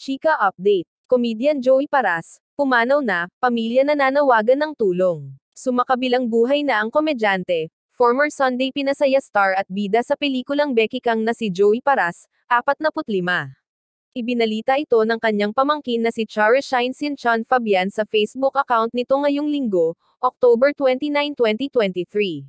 Chika Update. Comedian Joey Paras, pumanaw na, pamilya nananawagan ng tulong. Sumakabilang buhay na ang komedyante, former Sunday Pinasaya star at bida sa pelikulang Becky Kang na si Joey Paras, 45. Ibinalita ito ng kanyang pamangkin na si Chara Shine Sin Chan Fabian sa Facebook account nito ngayong linggo, October 29, 2023.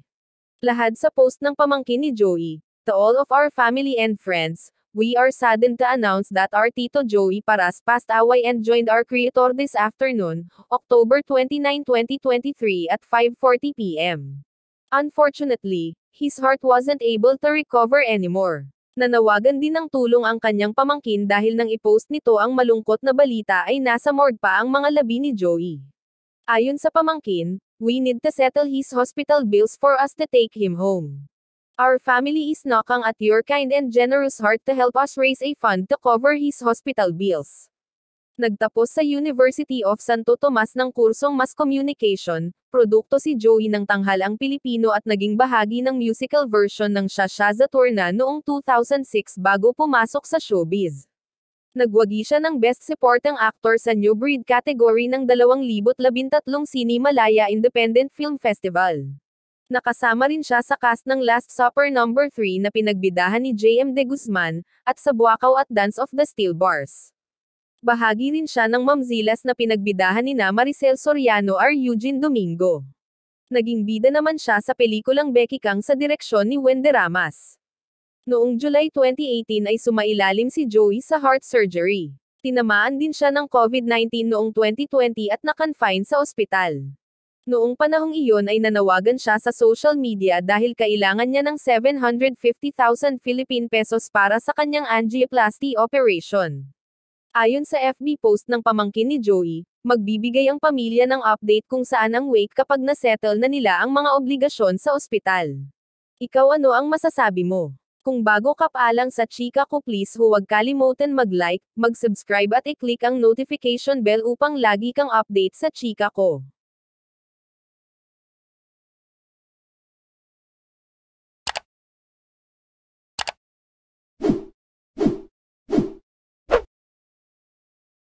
Lahad sa post ng pamangkin ni Joey, "To all of our family and friends, we are saddened to announce that our Tito Joey Paras passed away and joined our Creator this afternoon, October 29, 2023 at 5:40 p.m. Unfortunately, his heart wasn't able to recover anymore." Nanawagan din ng tulong ang kanyang pamangkin dahil nang i-post nito ang malungkot na balita ay nasa morgue pa ang mga labi ni Joey. Ayon sa pamangkin, "We need to settle his hospital bills for us to take him home. Our family is knocking at your kind and generous heart to help us raise a fund to cover his hospital bills." Nagtapos sa University of Santo Tomas ng kursong Mass Communication, produkto si Joey ng Tanghalang Pilipino at naging bahagi ng musical version ng Shasha Zaturna noong 2006 bago pumasok sa showbiz. Nagwagi siya ng Best Supporting Actor sa New Breed category ng 2013 Cine Malaya Independent Film Festival. Nakasama rin siya sa cast ng Last Supper No. 3 na pinagbidahan ni J.M. De Guzman, at sa Buakaw at Dance of the Steel Bars. Bahagi rin siya ng Mamzilas na pinagbidahan nina Maricel Soriano at Eugene Domingo. Naging bida naman siya sa pelikulang Becky Kang sa direksyon ni Wende Ramas. Noong July 2018 ay sumailalim si Joey sa heart surgery. Tinamaan din siya ng COVID-19 noong 2020 at na-confine sa ospital. Noong panahong iyon ay nanawagan siya sa social media dahil kailangan niya ng 750,000 Philippine pesos para sa kanyang angioplasty operation. Ayon sa FB post ng pamangkin ni Joey, magbibigay ang pamilya ng update kung saan ang wake kapag nasettle na nila ang mga obligasyon sa ospital. Ikaw, ano ang masasabi mo? Kung bago ka pa lang sa Chika ko, please huwag kalimutan mag-like, mag-subscribe at i-click ang notification bell upang lagi kang update sa Chika ko.